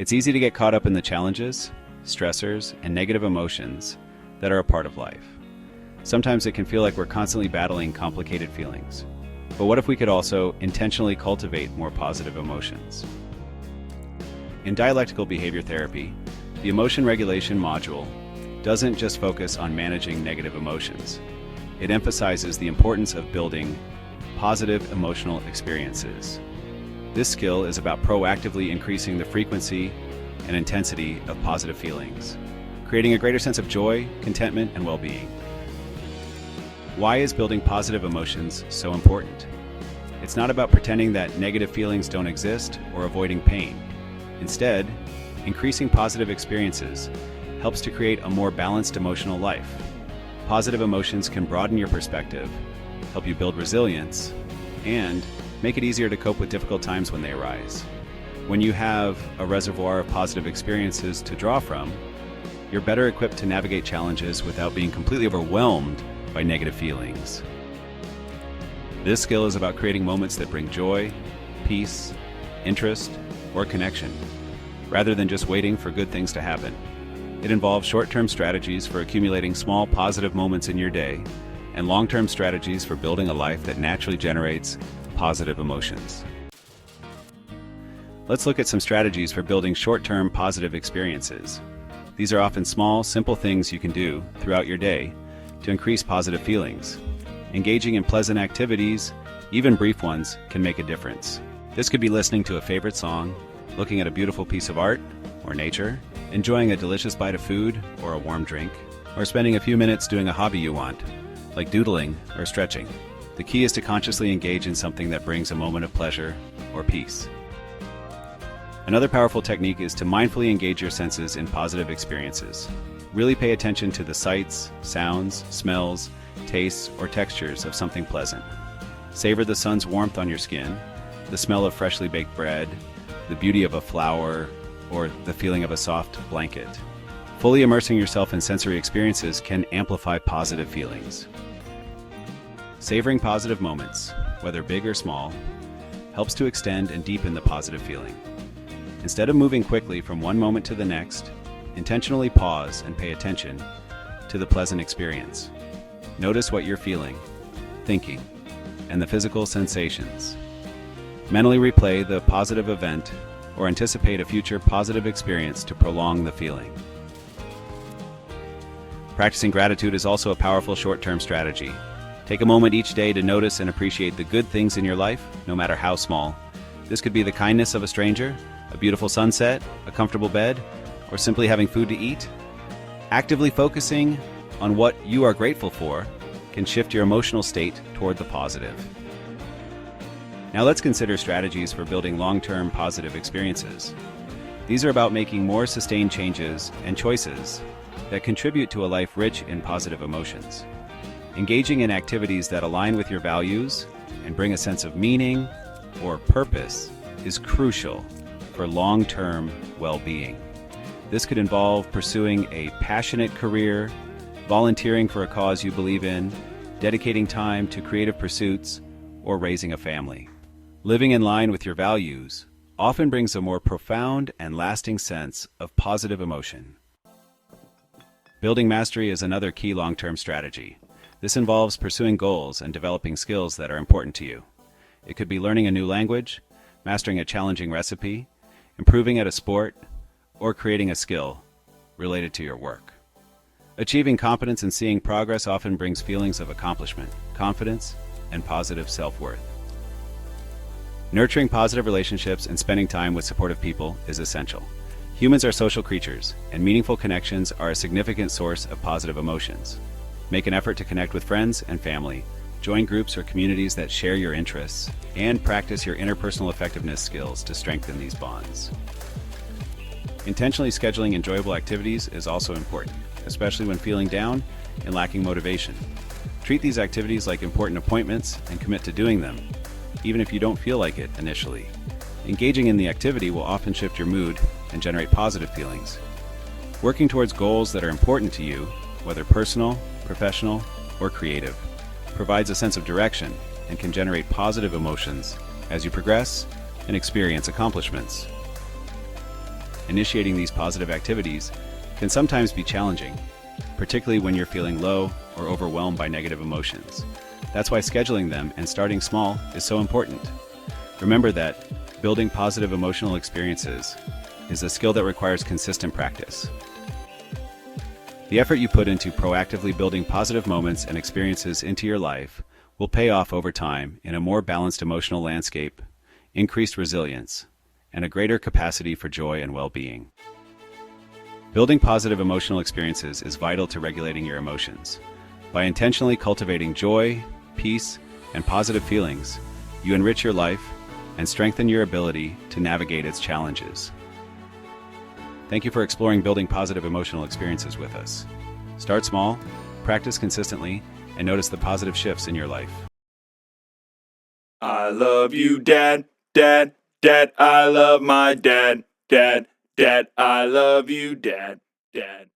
It's easy to get caught up in the challenges, stressors, and negative emotions that are a part of life. Sometimes it can feel like we're constantly battling complicated feelings. But what if we could also intentionally cultivate more positive emotions? In dialectical behavior therapy, the emotion regulation module doesn't just focus on managing negative emotions. It emphasizes the importance of building positive emotional experiences. This skill is about proactively increasing the frequency and intensity of positive feelings, creating a greater sense of joy, contentment, and well-being. Why is building positive emotions so important? It's not about pretending that negative feelings don't exist or avoiding pain. Instead, increasing positive experiences helps to create a more balanced emotional life. Positive emotions can broaden your perspective, help you build resilience, and make it easier to cope with difficult times when they arise. When you have a reservoir of positive experiences to draw from, you're better equipped to navigate challenges without being completely overwhelmed by negative feelings. This skill is about creating moments that bring joy, peace, interest, or connection, rather than just waiting for good things to happen. It involves short-term strategies for accumulating small positive moments in your day and long-term strategies for building a life that naturally generates positive emotions. Let's look at some strategies for building short-term positive experiences. These are often small, simple things you can do throughout your day to increase positive feelings. Engaging in pleasant activities, even brief ones, can make a difference. This could be listening to a favorite song, looking at a beautiful piece of art or nature, enjoying a delicious bite of food or a warm drink, or spending a few minutes doing a hobby you want, like doodling or stretching. The key is to consciously engage in something that brings a moment of pleasure or peace. Another powerful technique is to mindfully engage your senses in positive experiences. Really pay attention to the sights, sounds, smells, tastes, or textures of something pleasant. Savor the sun's warmth on your skin, the smell of freshly baked bread, the beauty of a flower, or the feeling of a soft blanket. Fully immersing yourself in sensory experiences can amplify positive feelings. Savoring positive moments, whether big or small, helps to extend and deepen the positive feeling. Instead of moving quickly from one moment to the next, intentionally pause and pay attention to the pleasant experience. Notice what you're feeling, thinking, and the physical sensations. Mentally replay the positive event or anticipate a future positive experience to prolong the feeling. Practicing gratitude is also a powerful short-term strategy. Take a moment each day to notice and appreciate the good things in your life, no matter how small. This could be the kindness of a stranger, a beautiful sunset, a comfortable bed, or simply having food to eat. Actively focusing on what you are grateful for can shift your emotional state toward the positive. Now let's consider strategies for building long-term positive experiences. These are about making more sustained changes and choices that contribute to a life rich in positive emotions. Engaging in activities that align with your values and bring a sense of meaning or purpose is crucial for long-term well-being. This could involve pursuing a passionate career, volunteering for a cause you believe in, dedicating time to creative pursuits, or raising a family. Living in line with your values often brings a more profound and lasting sense of positive emotion. Building mastery is another key long-term strategy. This involves pursuing goals and developing skills that are important to you. It could be learning a new language, mastering a challenging recipe, improving at a sport, or creating a skill related to your work. Achieving competence and seeing progress often brings feelings of accomplishment, confidence, and positive self-worth. Nurturing positive relationships and spending time with supportive people is essential. Humans are social creatures, and meaningful connections are a significant source of positive emotions. Make an effort to connect with friends and family, join groups or communities that share your interests, and practice your interpersonal effectiveness skills to strengthen these bonds. Intentionally scheduling enjoyable activities is also important, especially when feeling down and lacking motivation. Treat these activities like important appointments and commit to doing them, even if you don't feel like it initially. Engaging in the activity will often shift your mood and generate positive feelings. Working towards goals that are important to you, whether personal, professional, or creative, provides a sense of direction and can generate positive emotions as you progress and experience accomplishments. initiating these positive activities can sometimes be challenging, particularly when you're feeling low or overwhelmed by negative emotions. That's why scheduling them and starting small is so important. Remember that building positive emotional experiences is a skill that requires consistent practice. The effort you put into proactively building positive moments and experiences into your life will pay off over time in a more balanced emotional landscape, increased resilience, and a greater capacity for joy and well-being. Building positive emotional experiences is vital to regulating your emotions. By intentionally cultivating joy, peace, and positive feelings, you enrich your life and strengthen your ability to navigate its challenges. Thank you for exploring building positive emotional experiences with us. Start small, practice consistently, and notice the positive shifts in your life. I love you, Dad, Dad, Dad. I love my dad, Dad, Dad. I love you, Dad, Dad.